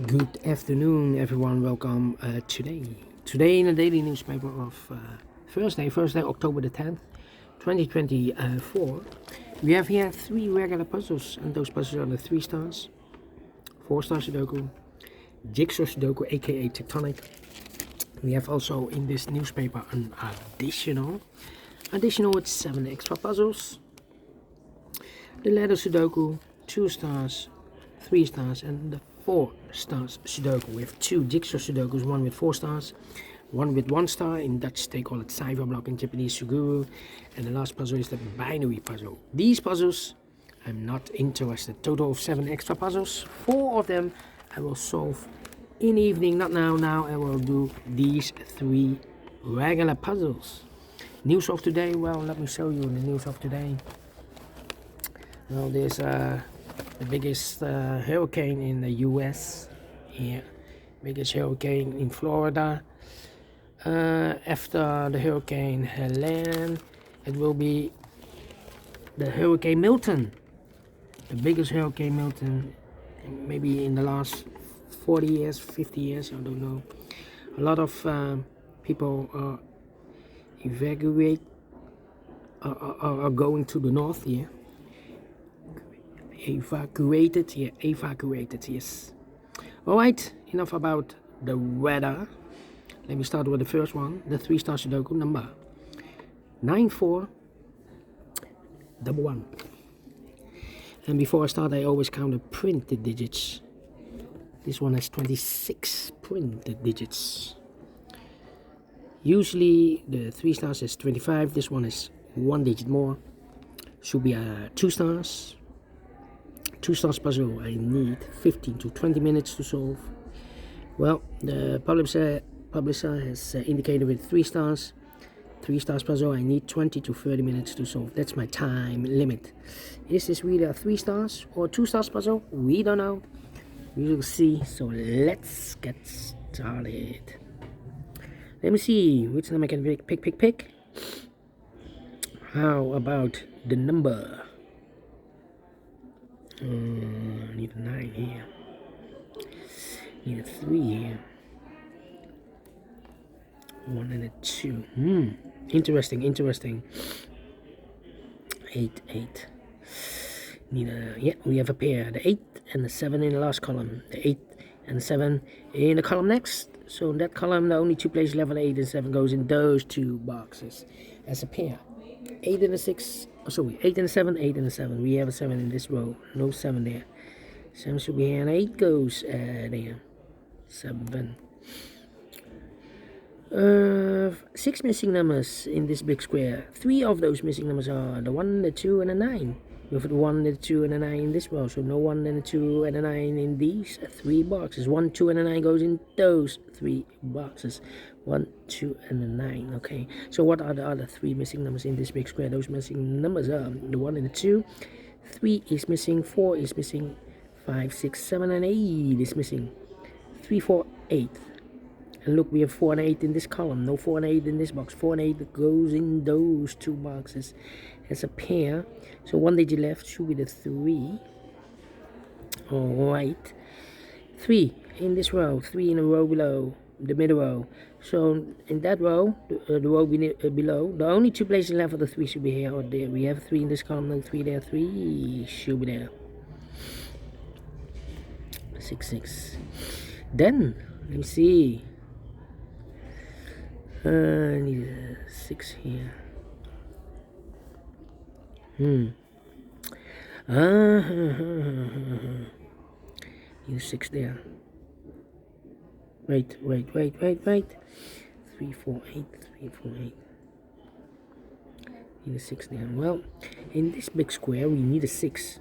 Good afternoon, everyone. Welcome today in the daily newspaper of Thursday, October the 10th, 2024. We have here three regular puzzles, and those puzzles are the 3 stars, 4 star Sudoku, Jigsaw Sudoku, aka Tectonic. We have also in this newspaper an additional with 7 extra puzzles. The letter Sudoku, 2 stars, 3 stars, and the 4 stars Sudoku. We have 2 Jigsaw Sudokus, one with 4 stars, one with 1 star. In Dutch they call it cipher block, in Japanese Suguru. And the last puzzle is the binary puzzle. These puzzles I'm not interested. Total of 7 extra puzzles. 4 of them I will solve in the evening, not now. Now I will do these 3 regular puzzles. News of today, well, let me show you the news of today. Well, there's the biggest hurricane in the US here, biggest hurricane in Florida. After the hurricane Helene, it will be the Hurricane Milton, the biggest Hurricane Milton maybe in the last 40 years, 50 years, I don't know. A lot of people are are going to the north here. Evacuated, yes. Alright, enough about the weather. Let me start with the first one, the 3 star Sudoku number 9411. And before I start, I always count the printed digits. This one has 26 printed digits. Usually the 3 stars is 25, this one is 1 digit more. Should be 2 stars. 2 stars puzzle I need 15 to 20 minutes to solve. Well, the publisher has indicated with 3 stars. 3 stars puzzle I need 20 to 30 minutes to solve. That's my time limit. Is this really a 3 stars or 2 stars puzzle? We don't know. We will see. So let's get started. Let me see which number I can pick. How about the number? I need a 9 here. Need a 3 here. 1 and a 2. Interesting. 8. Need a, yeah, we have a pair. The 8 and the 7 in the last column. The 8 and the 7 in the column next. So in that column, the only 2 places left, 8 and 7 goes in those 2 boxes as a pair. 8 and a 6. Oh, sorry, 8 and a 7, 8 and a 7. We have a 7 in this row. No 7 there. 7 should be here, and 8 goes there. 7. 6 missing numbers in this big square. 3 of those missing numbers are the 1, the 2, and the 9. We have the 1, the 2, and the 9 in this row. So no 1, and the 2, and the 9 in these 3 boxes. 1, 2, and the 9 goes in those 3 boxes. 1, 2, and the 9. Okay. So what are the other 3 missing numbers in this big square? Those missing numbers are the 1 and the 2. 3 is missing. 4 is missing. 5, 6, 7, and 8 is missing. 3, 4, 8. And look, we have 4 and 8 in this column. No 4 and 8 in this box. 4 and 8 goes in those 2 boxes as a pair. So 1 digit left should be the 3. Alright. 3 in this row. 3 in a row below. The middle row. So in that row, the row below, the only 2 places left for the 3 should be here or there. We have 3 in this column, no 3 there. 3 should be there. 6, 6. Then, let me see. I need a 6 here. Need a 6 there. Wait. 3, 4, 8. Need a 6 there. Well, in this big square, we need a 6.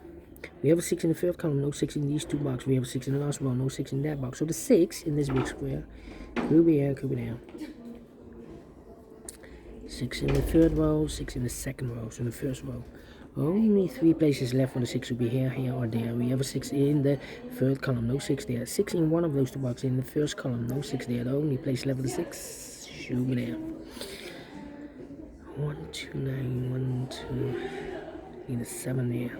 We have a 6 in the third column, no 6 in these 2 boxes. We have a 6 in the last row, no 6 in that box. So the 6 in this big square could be here, could be there. 6 in the third row, 6 in the second row. So in the first row, only 3 places left for the 6 would be here, or there. We have a 6 in the third column, no 6 there. 6 in one of those 2 boxes in the first column, no 6 there. The only place left for the 6 should be there. 1, 2, 9, 1, 2. Need a 7 there.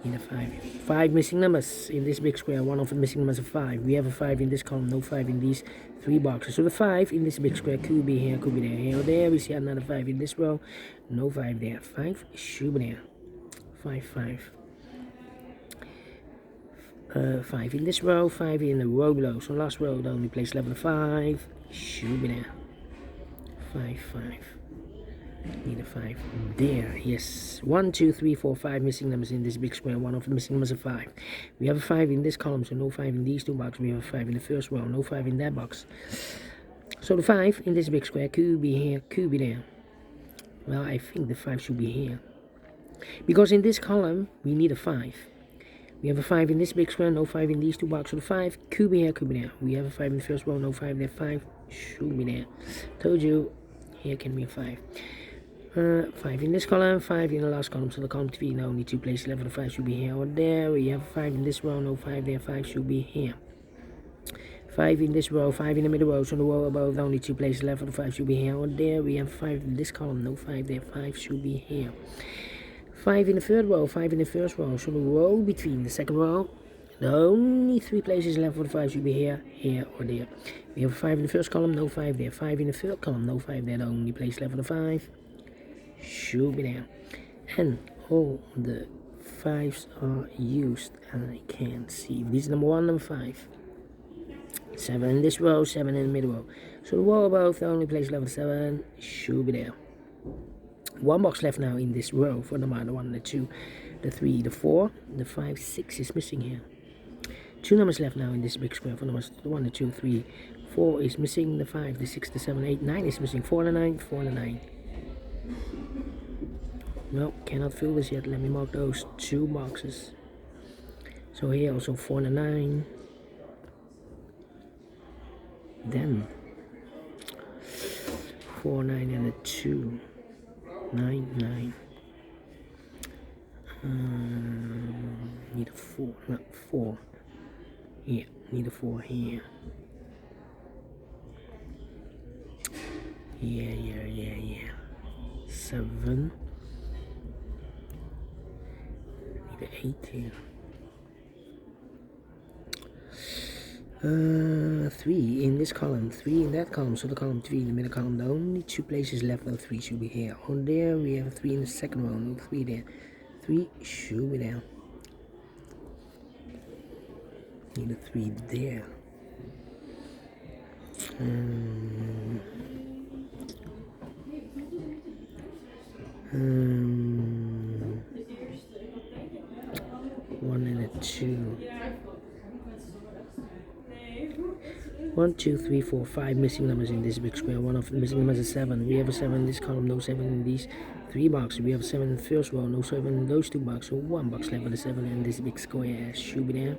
Need a 5. 5 missing numbers in this big square. One of the missing numbers is 5. We have a 5 in this column, no 5 in these 3 boxes. So the 5 in this big square could be here, could be there, here or there. We see another 5 in this row, no 5 there. 5 should be there. 5, 5. 5 in this row, 5 in the row below. So last row, the only place level 5 should be there. 5, 5. Need a 5 there. Yes. 1, 2, 3, 4, 5 missing numbers in this big square. One of the missing numbers is 5. We have a 5 in this column, so no 5 in these 2 boxes. We have a 5 in the first row, no 5 in that box. So the 5 in this big square could be here, could be there. Well, I think the 5 should be here, because in this column we need a 5. We have a 5 in this big square, no 5 in these 2 boxes. So the 5 could be here, could be there. We have a 5 in the first row, no 5 there. 5 should be there. Told you, here can be a 5. 5 in this column, 5 in the last column, so the column 3, now only 2 places left. The 5 should be here or there. We have 5 in this row, no 5 there. 5 should be here. 5 in this row, 5 in the middle row, so the row above, only 2 places left. The 5 should be here or there. We have 5 in this column, no 5 there. 5 should be here. 5 in the third row, 5 in the first row, so the row between the second row, the only 3 places left for the 5 should be here, here or there. We have 5 in the first column, no 5 there. 5 in the third column, no 5 there. The only place left for the 5 should be there. And all the 5s are used. I can't see. This is number 1, number 5. 7 in this row, 7 in the middle row. So the row above, the only place left for 7 should be there. 1 box left now in this row for number 1, the 2, the 3, the 4, the 5, 6 is missing here. 2 numbers left now in this big square for numbers 1, the 2, 3, 4 is missing. The 5, the 6, the 7, 8, 9 is missing. 4 and a 9, 4 and a 9. No, cannot fill this yet. Let me mark those 2 boxes. So here also 4 and a 9. Then 4, 9 and a 2. 9, 9. Need a 4, not 4. Here, need a 4 here. Yeah. 7. Need a 8 here. 3 in this column, 3 in that column, so the column 3 in the middle column, the only 2 places left, no 3 should be here. On there we have a 3 in the second row, no 3 there. 3 should be there. Need a 3 there. 1 and a 2. 1, 2, 3, 4, 5 missing numbers in this big square. One of the missing numbers is 7. We have a 7 in this column, no 7 in these 3 boxes. We have a 7 in the first row, no 7 in those 2 boxes. So 1 box left with a 7 in this big square. Should be there.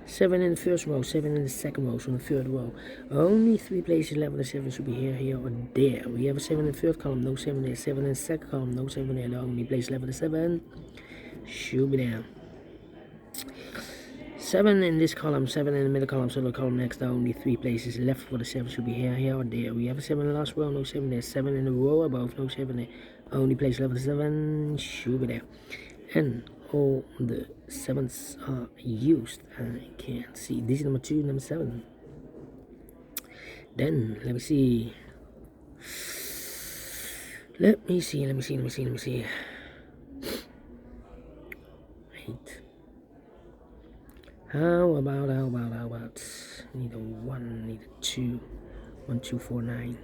7 in the first row, 7 in the second row, so in the third row. Only 3 places left with a 7 should be here, here, or there. We have a 7 in the third column, no 7 there. 7 in the second column, no 7 there. The only place left with a 7 should be there. 7 in this column, 7 in the middle column, so the column next, the only 3 places left for the 7 should be here, here, or there. We have a 7 in the last row, no 7 there. 7 in the row above, no 7 there. Only place left for the 7 should be there. And all the 7s are used. I can't see. This is number 2, number 7. Then, let me see. Let me see. 8. How about, need a 1, need a 2, 1, 2, 4, 9.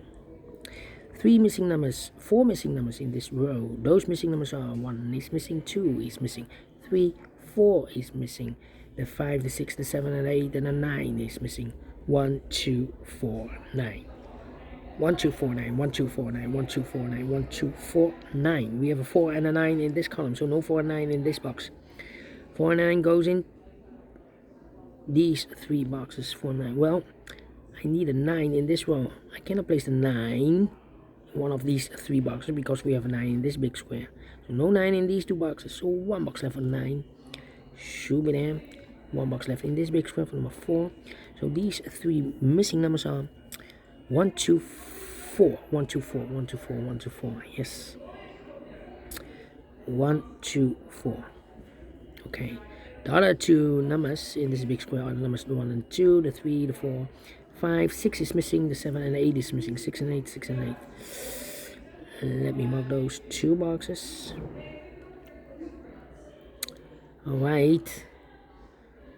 3 missing numbers, 4 missing numbers in this row. Those missing numbers are 1 is missing, 2 is missing, 3, 4 is missing, the 5, the 6, the 7, and 8, and the 9 is missing. 1, 2, 4, 9. 1, 2, 4, 9, 1, 2, 4, 9, 1, 2, 4, 9, 1, 2, 4, 9. We have a 4 and a 9 in this column, so no 4 and 9 in this box. 4 and 9 goes in these 3 boxes. 4 and 9. Well, I need a 9 in this row. I cannot place the 9 in one of these 3 boxes because we have a 9 in this big square. So no 9 in these 2 boxes. So 1 box left for 9 should be there. 1 box left in this big square for number 4. So these 3 missing numbers are 1, 2, 4. 1, 2, 4. 1, 2, 4. 1, 2, 4. Yes. 1, 2, 4. Okay. The other two numbers in this big square are the numbers 1 and 2, the 3, the 4, 5, 6 is missing, the 7 and 8 is missing, 6 and 8, 6 and 8. Let me mark those 2 boxes. Alright.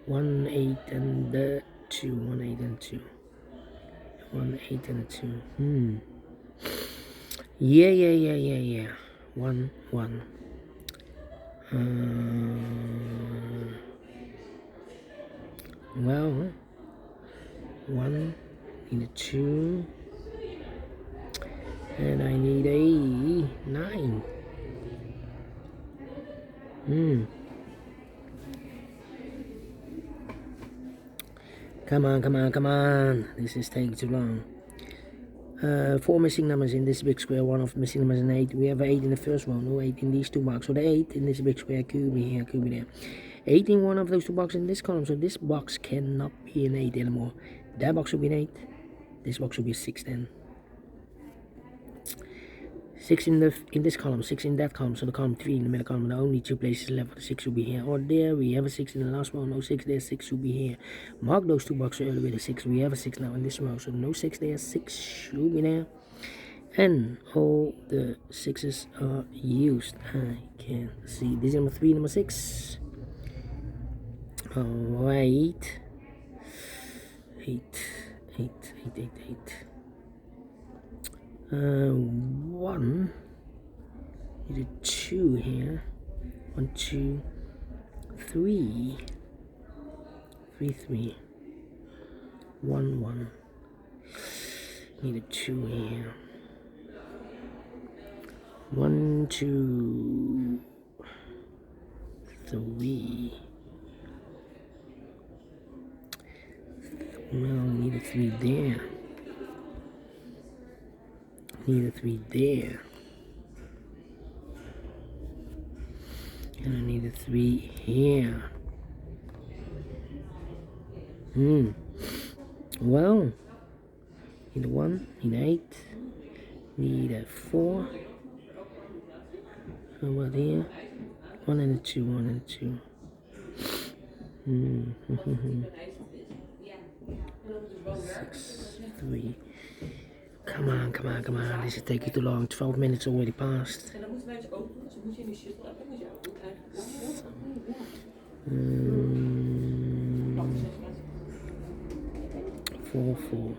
1, 8 and the 2, 1, 8 and 2. 1, 8 and 2. Yeah. 1, 1. Well, 1, need a 2, and I need a 9. Come on. This is taking too long. 4 missing numbers in this big square, 1 of the missing numbers is an 8. We have 8 in the first one, no 8 in these 2 boxes. So the 8 in this big square could be here, could be there. 8 in one of those 2 boxes in this column, so this box cannot be an 8 anymore. That box will be an 8. This box will be a 6 then. 6 in this column, 6 in that column, so the column 3 in the middle column, the only 2 places left. The 6 will be here or there. We have a 6 in the last row, no 6 there, 6 will be here. Mark those 2 boxes earlier with a 6. We have a 6 now in this row, so no 6 there, 6 should be there. And all the 6s are used. I can see this is number 3, number 6. Alright. 8. 1. Need a 2 here. 1, 2, 3. 3. 1, 1. Need a 2 here. 1, 2, 3. Well, need a 3 there. Need a 3 there. And I need a 3 here. Well, need a 1, need an 8, need a 4. How about here? 1 and a 2, 1 and a 2. 6, 3. Come on. This is taking too long. 12 minutes already passed. 4, 4.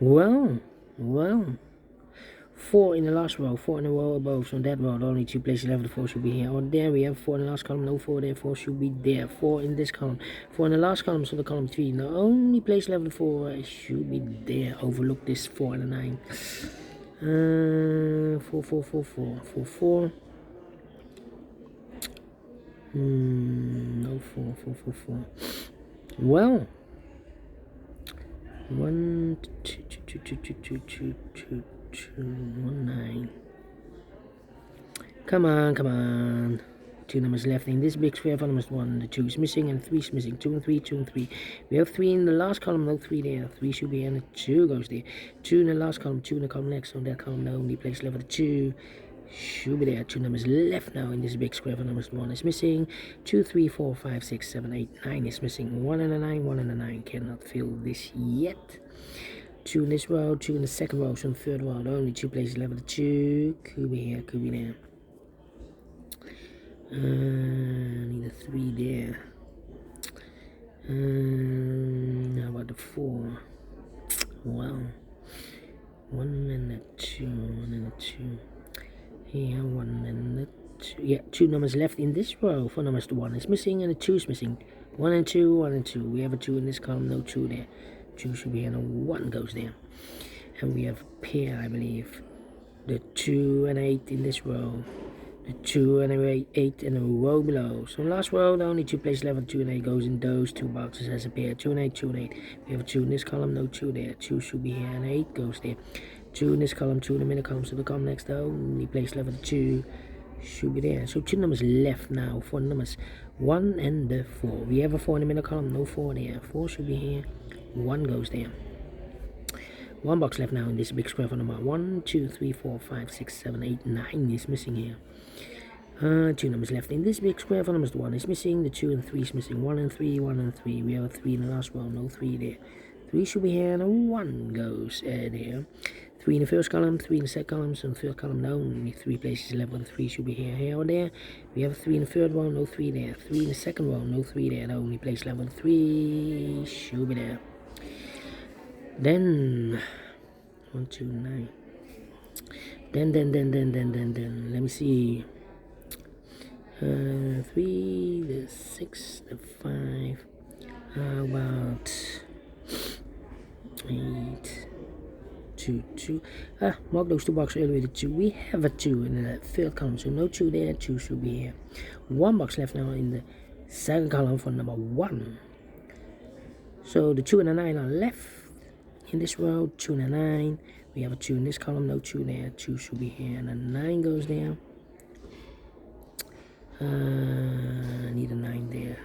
Well. 4 in the last row, 4 in a row above, so on that row, the only 2 places left, the 4 should be here. Or there we have 4 in the last column, no 4 there, 4 should be there. 4 in this column, 4 in the last column, so the column 3, the only place left, the 4 should be there. Overlook this 4 and a 9. 4, 4, 4, 4, 4, 4. No 4, 4, 4, 4. Well, 1, 2, 2, 2, 2, 2, 2, 2, 1, 9. Come on. 2 numbers left in this big square. 4 numbers 1, the 2 is missing, and 3 is missing. 2 and 3, 2 and 3. We have 3 in the last column, no 3 there. 3 should be, and a 2 goes there. 2 in the last column, 2 in the column next. On that column, the only place left, the 2 should be there. 2 numbers left now in this big square. 4 numbers 1 is missing. 2, 3, 4, 5, 6, 7, 8, 9 is missing. 1 and a 9, 1 and a 9. Cannot fill this yet. 2 in this row, 2 in the second row, so in the third row, the only 2 places left, the 2 could be here, could be there. Need a 3 there. How about the 4? Well, 1 and a 2, 1 and a 2. Here, 1 and a 2. Yeah, 2 numbers left in this row. 4 numbers, the 1 is missing, and the 2 is missing. 1 and 2, 1 and 2. We have a 2 in this column, no 2 there. 2 should be here, and a 1 goes there. And we have a pair, I believe. The 2 and 8 in this row. The 2 and 8 in a row below. So in the last row, the only 2 places left, 2 and 8 goes in those 2 boxes as a pair. 2 and 8, 2 and 8. We have a 2 in this column, no 2 there. 2 should be here, and 8 goes there. 2 in this column, 2 in the middle column. So the column next, the only place left, 2 should be there. So 2 numbers left now. 4 numbers, 1 and the 4. We have a 4 in the middle column, no 4 there. 4 should be here. 1 goes there. One box left now in this big square for number 1, 2, 3, 4, 5, 6, 7, 8, 9 is missing here. Two numbers left in this big square for numbers. The 1 is missing, the 2 and 3 is missing. 1 and 3, 1 and 3. We have a 3 in the last row, no 3 there. 3 should be here, and a 1 goes there. 3 in the first column, 3 in the second column, so in the third column, no. Only 3 places left, but 3 should be here or there. We have a 3 in the third row, no 3 there. 3 in the second row, no 3 there. The only place left, but 3 should be there. Then 1, 2, 9. Then, let me see. 3, the 6, the 5. How about 8, 2, 2. Mark those 2 boxes earlier with 2. We have a 2 in the third column, so no 2 there. 2 should be here. 1 box left now in the second column for number 1. So the 2 and the 9 are left in this row. 2 and a 9. We have a 2 in this column, no 2 there. 2 should be here, and a 9 goes there. I need a 9 there.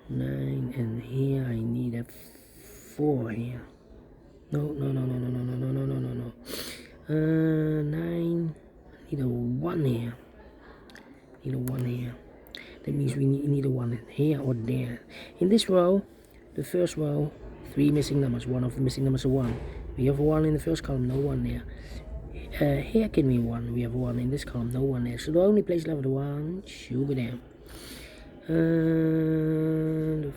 9, and here I need a 4 here. No. 9. I need a 1 here. Need a 1 here. That means we need a 1 here or there. In this row, the first row, 3 missing numbers. One of the missing numbers is 1. We have a 1 in the first column, no 1 there. Here can be 1. We have 1 in this column, no 1 there. So the only place left, the 1 should be there. The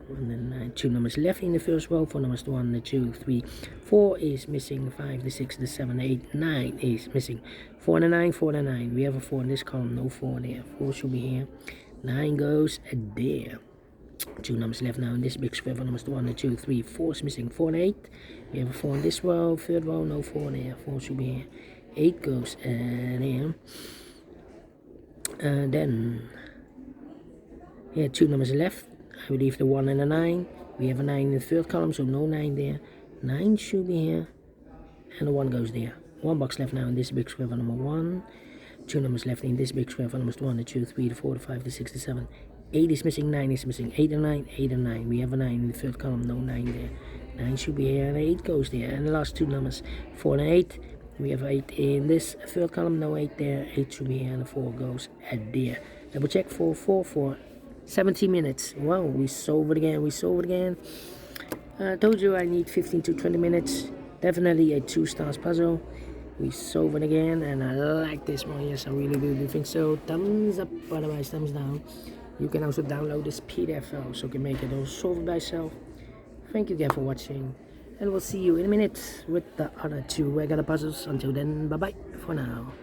1 and 9. 2 numbers left in the first row. 4 numbers, the 1, the 2, 3. 4 is missing. The 5, the 6, the 7, 8, 9 is missing. 4 and a 9, 4 and a 9. We have a 4 in this column, no 4 there. 4 should be here. 9 goes there. 2 numbers left now in this big square. 4 numbers, the 1, the 2, 3, 4 is missing. 4 and 8. We have a 4 in this row. Third row, no 4 there. 4 should be here. 8 goes there. Then, yeah, 2 numbers left. I believe the 1 and the 9. We have a 9 in the third column, so no 9 there. 9 should be here. And the 1 goes there. 1 box left now in this big square for number 1. 2 numbers left in this big square for numbers 1, the 2, 3, the 4, the 5, the 6, the 7. 8 is missing, 9 is missing. 8 and 9, 8 and 9. We have a 9 in the third column, no 9 there. 9 should be here, and 8 goes there. And the last 2 numbers, 4 and 8. We have 8 in this third column, no 8 there. 8 should be here, and the 4 goes at there. Double check for 70 minutes. Wow, we solved it again. I told you I need 15 to 20 minutes. Definitely a 2 stars puzzle. We solved it again, and I like this one. Yes, I really do think so. Thumbs up, otherwise thumbs down. You can also download this PDF file so you can make it all solve it by yourself. Thank you again for watching, and we'll see you in a minute with the other 2 regular puzzles. Until then, bye bye for now.